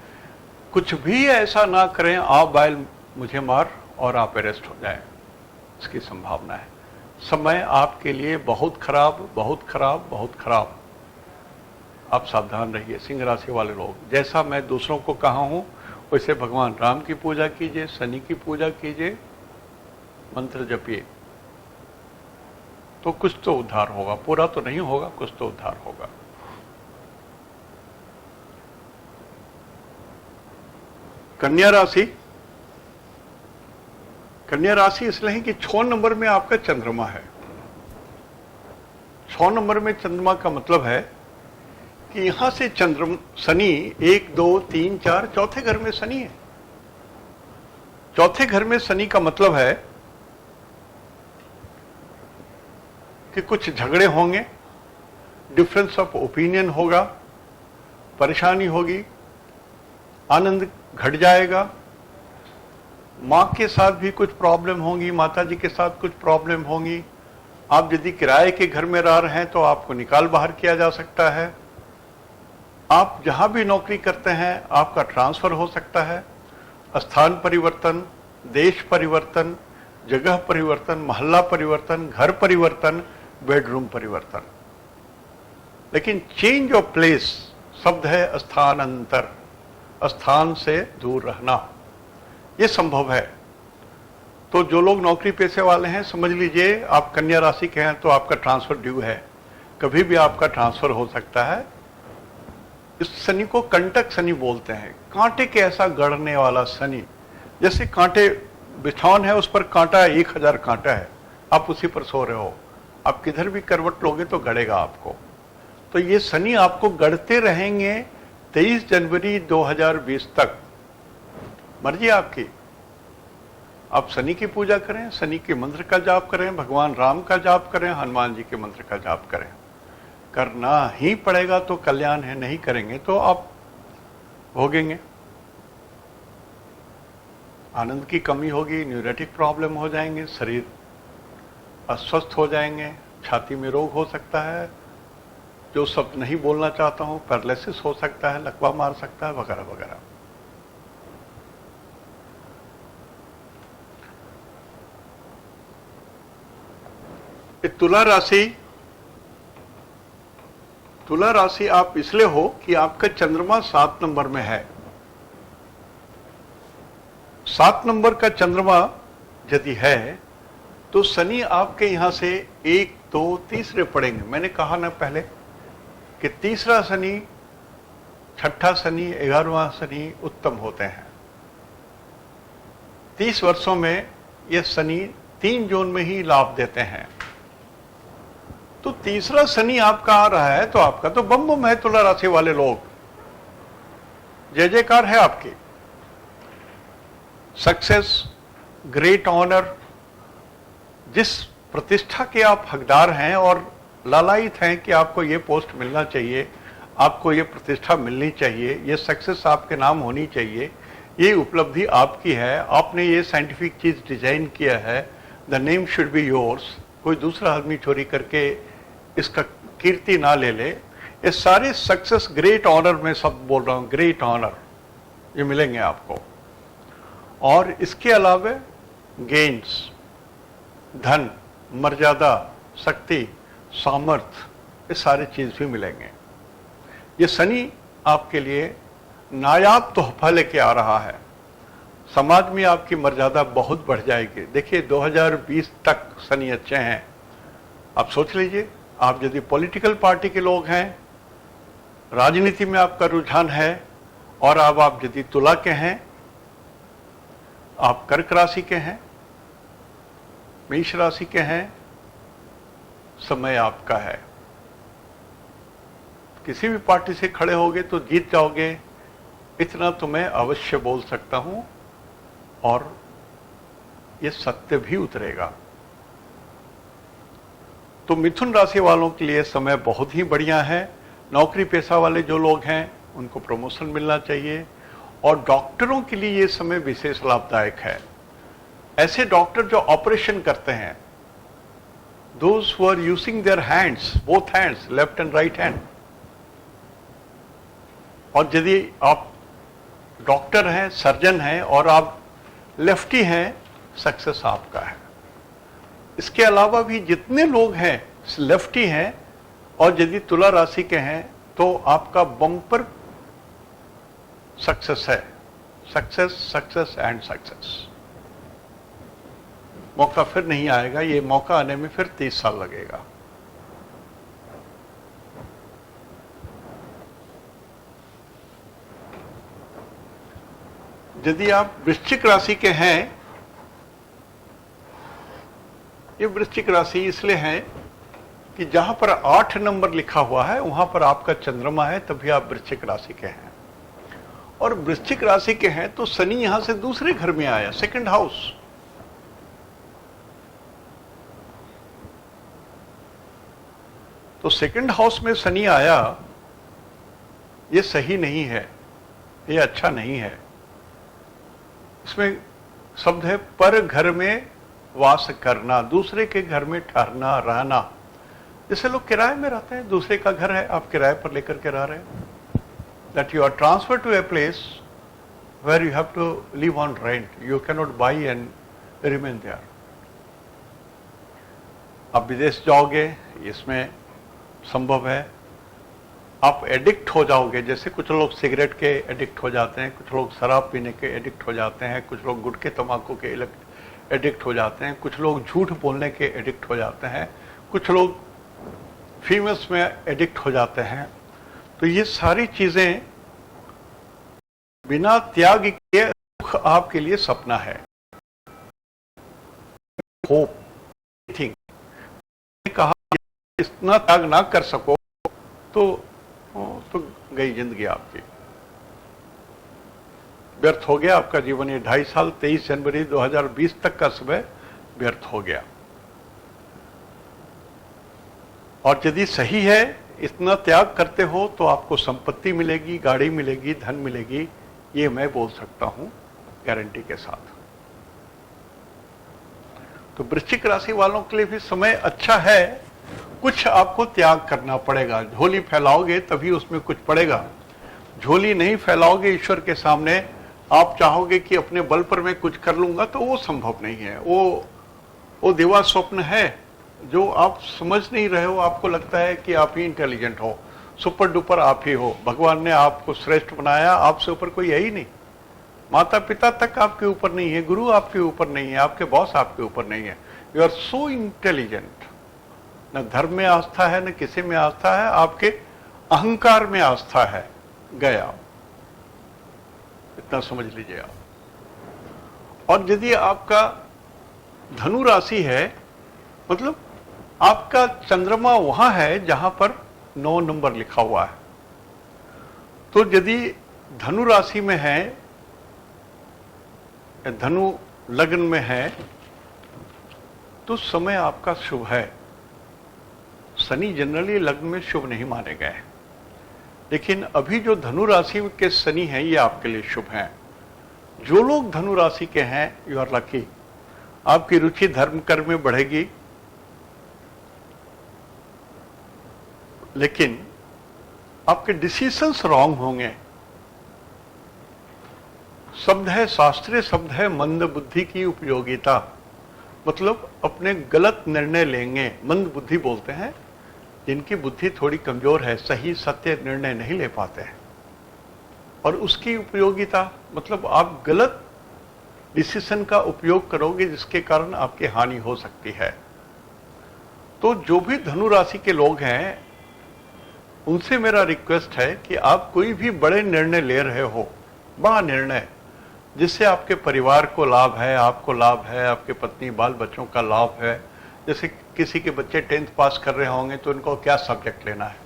कुछ भी ऐसा ना करें आप बैल मुझे मार और आप अरेस्ट हो जाए, इसकी संभावना है। समय आपके लिए बहुत खराब, बहुत खराब, बहुत खराब। आप सावधान रहिए सिंह राशि वाले लोग। जैसा मैं दूसरों को कहा हूं वैसे भगवान राम की पूजा कीजिए, शनि की पूजा कीजिए, मंत्र जपिए, तो कुछ तो उद्धार होगा। पूरा तो नहीं होगा, कुछ तो उद्धार होगा। कन्या राशि, कन्या राशि इसलिए है कि 6 नंबर में आपका चंद्रमा है। 6 नंबर में चंद्रमा का मतलब है कि यहां से शनि 1, 2, 3, 4 चौथे घर में शनि है। चौथे घर में शनि का मतलब है कि कुछ झगड़े होंगे, डिफरेंस ऑफ ओपिनियन होगा, परेशानी होगी, आनंद घट जाएगा, मां के साथ भी कुछ प्रॉब्लम होंगी, माता जी के साथ कुछ प्रॉब्लम होंगी। आप यदि किराए के घर में रह रहे हैं तो आपको निकाल बाहर किया जा सकता है। आप जहां भी नौकरी करते हैं आपका ट्रांसफर हो सकता है। स्थान परिवर्तन, देश परिवर्तन, जगह परिवर्तन, मोहल्ला परिवर्तन, घर परिवर्तन, बेडरूम परिवर्तन। लेकिन चेंज ऑफ प्लेस शब्द है स्थानांतर, स्थान से दूर रहना, यह संभव है। तो जो लोग नौकरी पेशे वाले हैं समझ लीजिए, आप कन्या राशि के हैं तो आपका ट्रांसफर ड्यू है, कभी भी आपका ट्रांसफर हो सकता है। इस शनि को कंटक शनि बोलते हैं, कांटे के ऐसा गढ़ने वाला शनि। जैसे कांटे बिछौन है, उस पर कांटा है, 1000 कांटा है, आप उसी पर सो रहे हो, आप किधर भी करवट लोगे तो गड़ेगा आपको। तो ये शनि आपको गड़ते रहेंगे 23 जनवरी 2020 तक, मर्जी आपकी। आप शनि की पूजा करें, शनि के मंत्र का जाप करें, भगवान राम का जाप करें, हनुमान जी के मंत्र का जाप करें, करना ही पड़ेगा तो कल्याण है, नहीं करेंगे तो आप भोगेंगे। आनंद की कमी होगी, न्यूरोटिक प्रॉब्लम हो जाएंगे, शरीर अस्वस्थ हो जाएंगे, छाती में रोग हो सकता है, जो शब्द नहीं बोलना चाहता हूं, पैरालिसिस हो सकता है, लकवा मार सकता है, वगैरह वगैरह। तुला राशि आप इसलिए हो कि आपका चंद्रमा 7 नंबर में है। 7 नंबर का चंद्रमा यदि है तो शनि आपके यहां से 1, 2, तीसरे पड़ेंगे। मैंने कहा ना पहले कि तीसरा शनि, छठा शनि, 11वां शनि उत्तम होते हैं। 30 वर्षों में ये शनि 3 जोन में ही लाभ देते हैं। तो तीसरा शनि आपका आ रहा है तो आपका तो बम बम है। तुला राशि वाले लोग, जय जयकार है आपकी। सक्सेस, ग्रेट ऑनर, जिस प्रतिष्ठा के आप हकदार हैं और लालायित हैं कि आपको ये पोस्ट मिलना चाहिए, आपको ये प्रतिष्ठा मिलनी चाहिए, ये सक्सेस आपके नाम होनी चाहिए, ये उपलब्धि आपकी है, आपने ये साइंटिफिक चीज डिजाइन किया है, the name should be yours. कोई दूसरा आदमी चोरी करके इसका कीर्ति ना ले ले। ये सारे सक्सेस, ग्रेट ऑनर, में सब बोल रहा हूं, ग्रेट ऑनर ये मिलेंगे आपको। और इसके अलावा गेन्स, धन, मर्यादा, शक्ति, सामर्थ्य, ये सारी चीज भी मिलेंगे। ये शनि आपके लिए नायाब तोहफा लेके आ रहा है। समाज में आपकी मर्यादा बहुत बढ़ जाएगी। देखिए 2020 तक शनि अच्छे हैं। आप सोच लीजिए, आप यदि पॉलिटिकल पार्टी के लोग हैं, राजनीति में आपका रुझान है, और अब आप यदि तुला के हैं, आप कर्क राशि के हैं, मेष राशि के हैं, समय आपका है। किसी भी पार्टी से खड़े होगे तो जीत जाओगे, इतना तो मैं अवश्य बोल सकता हूं, और ये सत्य भी उतरेगा। तो मिथुन राशि वालों के लिए समय बहुत ही बढ़िया है। नौकरी पेशा वाले जो लोग हैं उनको प्रमोशन मिलना चाहिए, और डॉक्टरों के लिए ये समय विशेष लाभदायक है। ऐसे डॉक्टर जो ऑपरेशन करते हैं, those who are using their hands, both hands, left and right hand, और यदि आप डॉक्टर हैं, सर्जन हैं, और आप लेफ्टी हैं, सक्सेस आपका है। इसके अलावा भी जितने लोग हैं लेफ्टी हैं और यदि तुला राशि के हैं तो आपका बम्पर सक्सेस है। Success, success and success. मौका फिर नहीं आएगा, ये मौका आने में फिर 30 साल लगेगा। यदि आप वृश्चिक राशि के हैं, ये वृश्चिक राशि इसलिए है कि जहां पर 8 नंबर लिखा हुआ है वहां पर आपका चंद्रमा है, तभी आप वृश्चिक राशि के हैं। और वृश्चिक राशि के हैं तो शनि यहां से दूसरे घर में आया, सेकंड हाउस। तो सेकंड हाउस में शनि आया, ये सही नहीं है, ये अच्छा नहीं है। इसमें शब्द है पर घर में वास करना, दूसरे के घर में ठहरना, रहना। जैसे लोग किराए में रहते हैं, दूसरे का घर है, आप किराए पर लेकर के रह रहे हैं। That you are transfer to a place where you have to live on rent, you can not buy and remain there. आप विदेश जाओगे, इसमें संभव है। आप एडिक्ट हो जाओगे, जैसे कुछ लोग सिगरेट के एडिक्ट हो जाते हैं, कुछ लोग शराब पीने के एडिक्ट हो जाते हैं, कुछ लोग गुटखे तंबाकू के एडिक्ट हो जाते हैं, कुछ लोग झूठ बोलने के एडिक्ट हो जाते हैं, कुछ लोग फीमेल्स में एडिक्ट हो जाते हैं। तो ये सारी चीजें बिना त्याग के सुख आपके लिए सपना है। होप थिंग, कहा इतना त्याग ना कर सको तो गई जिंदगी आपकी, व्यर्थ हो गया आपका जीवन। ये 2.5 साल 23 जनवरी 2020 तक का समय व्यर्थ हो गया। और यदि सही है, इतना त्याग करते हो तो आपको संपत्ति मिलेगी, गाड़ी मिलेगी, धन मिलेगी, ये मैं बोल सकता हूं गारंटी के साथ। तो वृश्चिक राशि वालों के लिए भी समय अच्छा है, कुछ आपको त्याग करना पड़ेगा। झोली फैलाओगे तभी उसमें कुछ पड़ेगा, झोली नहीं फैलाओगे ईश्वर के सामने, आप चाहोगे कि अपने बल पर मैं कुछ कर लूंगा, तो वो संभव नहीं है। वो दिवा स्वप्न है जो आप समझ नहीं रहे हो। आपको लगता है कि आप ही इंटेलिजेंट हो, सुपर डुपर आप ही हो, भगवान ने आपको श्रेष्ठ बनाया, आपसे ऊपर कोई है ही नहीं। माता पिता तक आपके ऊपर नहीं है, गुरु आपके ऊपर नहीं है, आपके बॉस आपके ऊपर नहीं है। You are so intelligent. न धर्म में आस्था है, न किसी में आस्था है, आपके अहंकार में आस्था है। गया, इतना समझ लीजिए आप। और यदि आपका धनु राशि है, मतलब आपका चंद्रमा वहां है जहां पर 9 नंबर लिखा हुआ है, तो यदि धनु राशि में है, धनु लग्न में है, तो समय आपका शुभ है। शनि जनरली लग्न में शुभ नहीं माने गए, लेकिन अभी जो धनु राशि के शनि हैं ये आपके लिए शुभ हैं। जो लोग धनु राशि के हैं, यू आर लकी। आपकी रुचि धर्म कर्म में बढ़ेगी, लेकिन आपके डिसीजंस रॉन्ग होंगे। शब्द है, शास्त्रीय शब्द है, मंद बुद्धि की उपयोगिता, मतलब अपने गलत निर्णय लेंगे। मंद बुद्धि बोलते हैं जिनकी बुद्धि थोड़ी कमजोर है, सही सत्य निर्णय नहीं ले पाते हैं। और उसकी उपयोगिता मतलब आप गलत डिसीजन का उपयोग करोगे जिसके कारण आपकी हानि हो सकती है। तो जो भी धनु राशि के लोग हैं, उनसे मेरा रिक्वेस्ट है कि आप कोई भी बड़े निर्णय ले रहे हो, बड़ा निर्णय जिससे आपके परिवार को लाभ है, आपको लाभ है, आपके पत्नी बाल बच्चों का लाभ है। जैसे किसी के बच्चे 10th पास कर रहे होंगे तो उनको क्या सब्जेक्ट लेना है,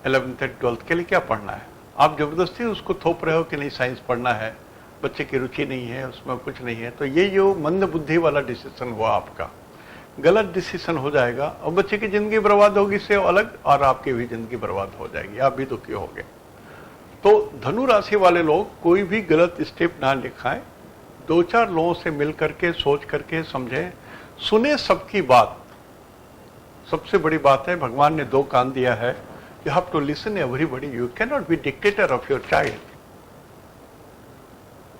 11th 12th के लिए क्या पढ़ना है, आप जबरदस्ती उसको थोप रहे हो कि नहीं साइंस पढ़ना है, बच्चे की रुचि नहीं है, उसमें कुछ नहीं है। तो ये जो मंद बुद्धि वाला डिसीजन हुआ आपका, गलत डिसीजन हो जाएगा और बच्चे की जिंदगी बर्बाद होगी इससे अलग, और आपकी भी जिंदगी बर्बाद हो जाएगी, आप भी दुखी होंगे। तो धनु राशि वाले लोग कोई भी गलत स्टेप ना लिखाएं, 2-4 लोगों से मिल करके सोच करके समझें, सुने सबकी बात। सबसे बड़ी बात है, भगवान ने 2 कान दिया है, you have to listen everybody, you can not be dictator of your child.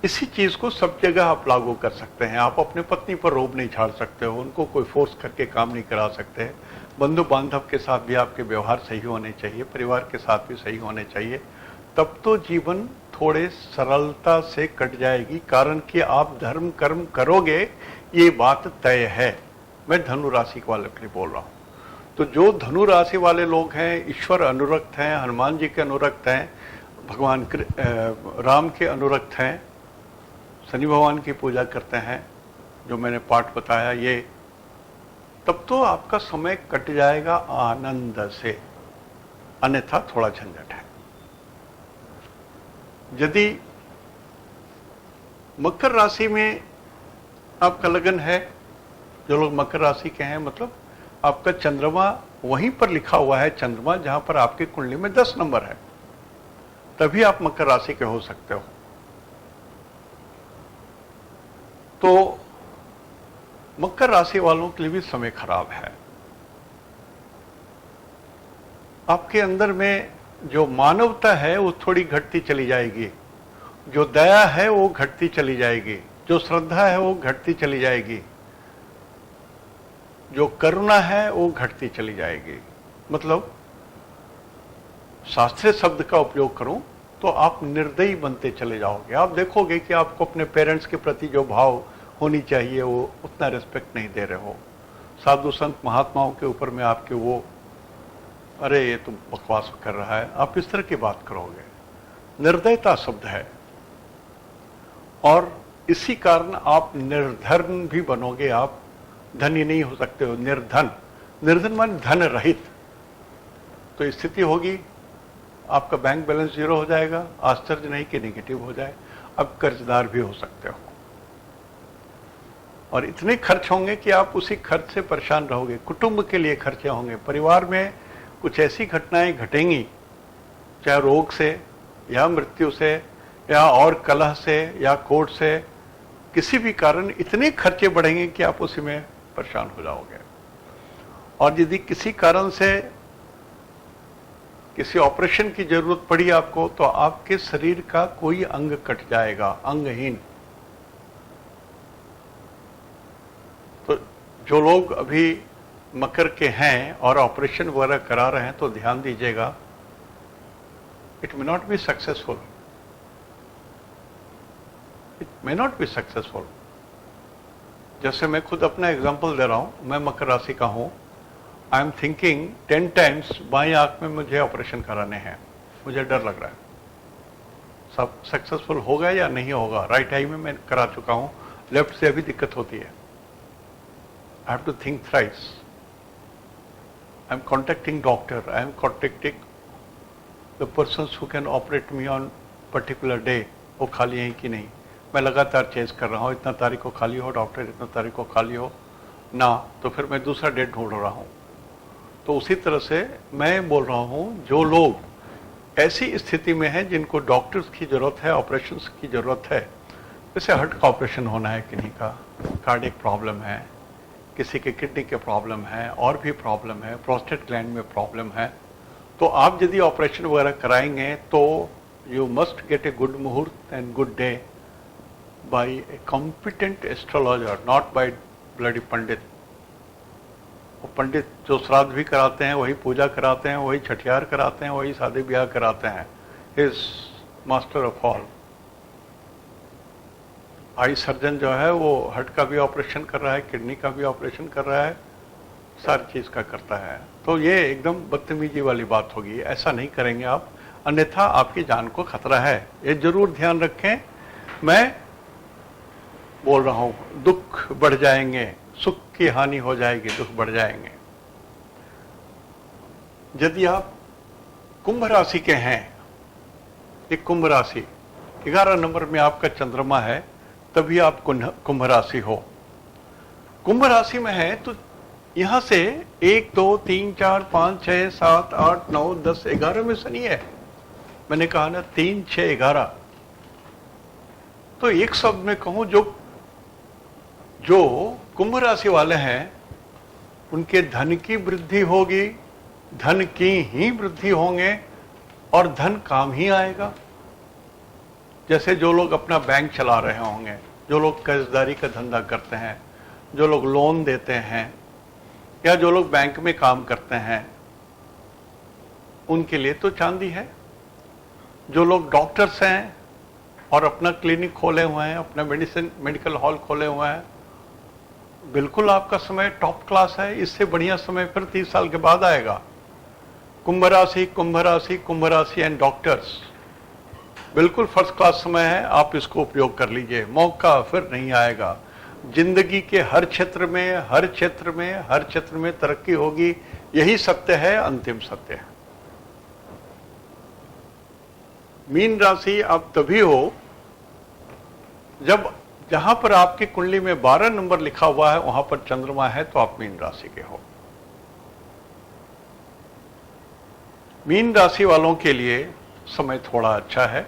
इसी चीज को सब जगह आप लागू कर सकते हैं। आप अपने पत्नी पर रोब नहीं झाड़ सकते हो, उनको कोई फोर्स करके काम नहीं करा सकते। बंधु बांधव के साथ भी आपके व्यवहार सही होने चाहिए, परिवार के साथ भी सही होने चाहिए, तब तो जीवन थोड़े सरलता से कट जाएगी। कारण कि आप धर्म कर्म करोगे, ये बात तय है। मैं धनु राशि वाले के लिए बोल रहा हूं। तो जो धनु राशि वाले लोग हैं, ईश्वर अनुरक्त हैं, हनुमान जी के अनुरक्त हैं, भगवान राम के अनुरक्त हैं, शनि भगवान की पूजा करते हैं, जो मैंने पाठ बताया ये, तब तो आपका समय कट जाएगा आनंद से, अन्यथा थोड़ा झंझट है। यदि मकर राशि में आपका लगन है, जो लोग मकर राशि के हैं, मतलब आपका चंद्रमा वहीं पर लिखा हुआ है, चंद्रमा जहां पर आपकी कुंडली में 10 नंबर है, तभी आप मकर राशि के हो सकते हो। तो मकर राशि वालों के लिए भी समय खराब है। आपके अंदर में जो मानवता है वो थोड़ी घटती चली जाएगी, जो दया है वो घटती चली जाएगी, जो श्रद्धा है वो घटती चली जाएगी, जो करुणा है वो घटती चली जाएगी। मतलब शास्त्रीय शब्द का उपयोग करूं तो आप निर्दयी बनते चले जाओगे। आप देखोगे कि आपको अपने पेरेंट्स के प्रति जो भाव होनी चाहिए वो उतना रिस्पेक्ट नहीं दे रहे हो। साधु संत महात्माओं के ऊपर में आपके वो, अरे ये तो बकवास कर रहा है, आप इस तरह की बात करोगे। निर्दयता शब्द है। और इसी कारण आप निर्धन भी बनोगे, आप धनी नहीं हो सकते हो। निर्धन, निर्धन मान धन रहित। तो स्थिति होगी आपका बैंक बैलेंस जीरो हो जाएगा, आश्चर्य नहीं कि नेगेटिव हो जाए। अब कर्जदार भी हो सकते हो और इतने खर्च होंगे कि आप उसी खर्च से परेशान रहोगे। कुटुंब के लिए खर्चे होंगे, परिवार में कुछ ऐसी घटनाएं घटेंगी, चाहे रोग से या मृत्यु से या और कलह से या कोर्ट से, किसी भी कारण इतने खर्चे बढ़ेंगे कि आप उसी में परेशान हो जाओगे। और यदि किसी कारण से किसी ऑपरेशन की जरूरत पड़ी आपको, तो आपके शरीर का कोई अंग कट जाएगा, अंगहीन। तो जो लोग अभी मकर के हैं और ऑपरेशन वगैरह करा रहे हैं, तो ध्यान दीजिएगा, it may not be successful, it may not be successful. जैसे मैं खुद अपना एग्जांपल दे रहा हूं, मैं मकर राशि का हूं। आई एम थिंकिंग 10 टाइम्स बाईं आंख में मुझे ऑपरेशन कराने हैं, मुझे डर लग रहा है सब सक्सेसफुल होगा या नहीं होगा। राइट आई में मैं करा चुका हूं, लेफ्ट से अभी दिक्कत होती है। I have to think thrice. I am contacting doctor, I am contacting the persons who can operate me on particular day, वो खाली हैं कि नहीं। मैं लगातार चेंज कर रहा हूँ, इतना तारीख को खाली हो डॉक्टर, इतना तारीख को खाली हो ना, तो फिर मैं दूसरा डेट ढूंढ रहा हूँ। तो उसी तरह से मैं बोल रहा हूँ, जो लोग ऐसी स्थिति में हैं जिनको डॉक्टर्स की जरूरत है, ऑपरेशंस की जरूरत है, जैसे हार्ट का ऑपरेशन होना है, किन्हीं का कार्डियक प्रॉब्लम है, किसी के किडनी के प्रॉब्लम है, और भी प्रॉब्लम है, प्रोस्टेट ग्लैंड में प्रॉब्लम है, तो आप यदि ऑपरेशन वगैरह कराएंगे तो you must get a good muhurat and good day by a competent astrologer, not by bloody pandit. वो पंडित जो श्राद्ध भी कराते हैं, वही पूजा कराते हैं, वही छठियार कराते हैं, वही शादी ब्याह कराते हैं। He is master of all। Eye surgeon जो है वो हार्ट का भी ऑपरेशन कर रहा है, किडनी का भी ऑपरेशन कर रहा है, सारी चीज का करता है। तो ये एकदम बदतमीजी वाली बात होगी, ऐसा नहीं करेंगे आप, अन्यथा आपकी जान को खतरा है। ये जरूर ध्यान रखें। मैं बोल रहा हूं, दुख बढ़ जाएंगे, सुख की हानि हो जाएगी, दुख बढ़ जाएंगे। यदि आप कुंभ राशि के हैं, एक कुंभ राशि 11 नंबर में आपका चंद्रमा है, तभी आप कुंभ राशि हो। कुंभ राशि में है तो यहां से 1 2 3 4 5 6 7 8 9 10 11 में शनि है। मैंने कहा ना 3 6 11। तो एक शब्द में कहूं, जो कुंभ राशि वाले हैं उनके धन की वृद्धि होगी, धन की ही वृद्धि होंगे और धन काम ही आएगा। जैसे जो लोग अपना बैंक चला रहे होंगे, जो लोग कर्जदारी का धंधा करते हैं, जो लोग लोन देते हैं, या जो लोग बैंक में काम करते हैं, उनके लिए तो चांदी है। जो लोग डॉक्टर्स हैं और अपना क्लिनिक खोले हुए हैं, अपना मेडिकल हॉल खोले हुए हैं, बिल्कुल आपका समय टॉप क्लास है। इससे बढ़िया समय फिर 30 साल के बाद आएगा। कुंभ राशि, कुंभ राशि, कुंभ राशि एंड डॉक्टर्स, बिल्कुल फर्स्ट क्लास समय है, आप इसको उपयोग कर लीजिए। मौका फिर नहीं आएगा। जिंदगी के हर क्षेत्र में, हर क्षेत्र में, हर क्षेत्र में तरक्की होगी। यही सत्य है, अंतिम सत्य है। मीन राशि आप तभी हो जब जहां पर आपकी कुंडली में 12 नंबर लिखा हुआ है वहां पर चंद्रमा है, तो आप मीन राशि के हो। मीन राशि वालों के लिए समय थोड़ा अच्छा है।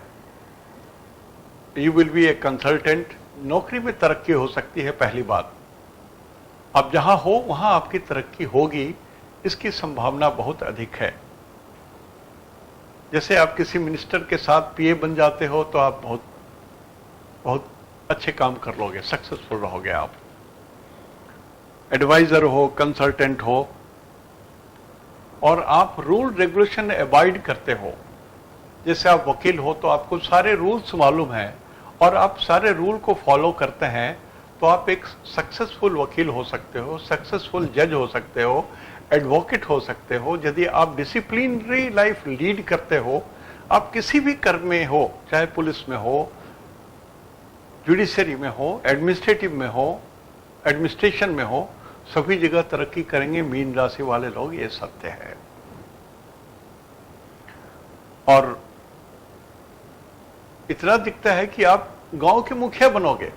You will be a consultant, नौकरी में तरक्की हो सकती है। पहली बात, आप जहां हो वहां आपकी तरक्की होगी, इसकी संभावना बहुत अधिक है। जैसे आप किसी मिनिस्टर के साथ पीए बन जाते हो तो आप बहुत बहुत अच्छे काम कर लोगे, सक्सेसफुल रहोगे। आप एडवाइजर हो, कंसल्टेंट हो, और आप रूल रेगुलेशन अवॉइड करते हो। जैसे आप वकील हो तो आपको सारे रूल्स मालूम है और आप सारे रूल को फॉलो करते हैं, तो आप एक सक्सेसफुल वकील हो सकते हो, सक्सेसफुल जज हो सकते हो, एडवोकेट हो सकते हो। यदि आप डिसिप्लिनरी लाइफ लीड करते हो, आप किसी भी कर्म में हो, चाहे पुलिस में हो, जुडिशरी में हो, एडमिनिस्ट्रेटिव में हो, एडमिनिस्ट्रेशन में हो, सभी जगह तरक्की करेंगे मीन राशि वाले लोग, ये सत्य है। और इतना दिखता है कि आप गांव के मुखिया बनोगे।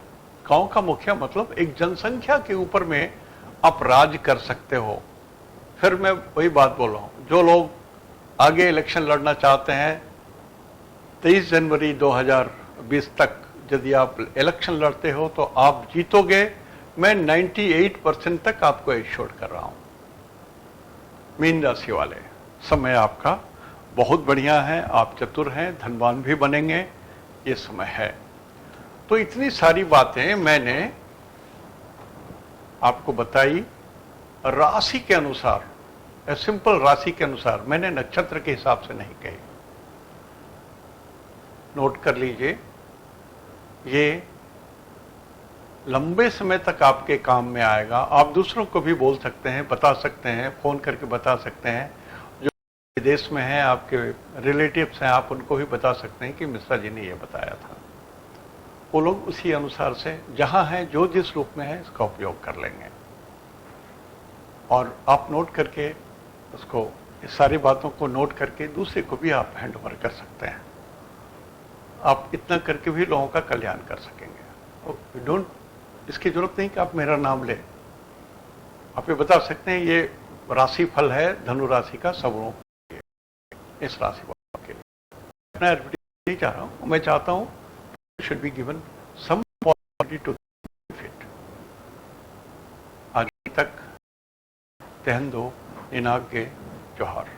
गांव का मुखिया मतलब एक जनसंख्या के ऊपर में आप राज कर सकते हो। फिर मैं वही बात बोल रहा हूं, जो लोग आगे इलेक्शन लड़ना चाहते हैं 23 जनवरी 2020 तक यदि आप इलेक्शन लड़ते हो तो आप जीतोगे। मैं 98% तक आपको एश्योर कर रहा हूं। मीन राशि वाले, समय आपका बहुत बढ़िया है, आप चतुर हैं, धनवान भी बनेंगे, ये समय है। तो इतनी सारी बातें मैंने आपको बताई राशि के अनुसार, सिंपल राशि के अनुसार, मैंने नक्षत्र के हिसाब से नहीं कही। नोट कर लीजिए, ये लंबे समय तक आपके काम में आएगा। आप दूसरों को भी बोल सकते हैं, बता सकते हैं, फोन करके बता सकते हैं। जो विदेश में हैं, आपके रिलेटिव्स हैं, आप उनको भी बता सकते हैं कि मिश्रा जी ने ये बताया था। वो लोग उसी अनुसार से जहां है, जो जिस रूप में है, इसका उपयोग कर लेंगे। और आप नोट करके उसको, इस सारी बातों को नोट करके दूसरे को भी आप हैंड ओवर कर सकते हैं। आप इतना करके भी लोगों का कल्याण कर सकेंगे। डोंट, इसकी जरूरत नहीं कि आप मेरा नाम लें। आप ये बता सकते हैं ये राशि फल है धनु राशि का सबों के लिए, इस राशि के लिए। मैं एडवर्टाइज नहीं चाह रहा हूं, मैं चाहता हूं should be given some possibility to benefit. आज तक तहन दो इनाग के जोहार।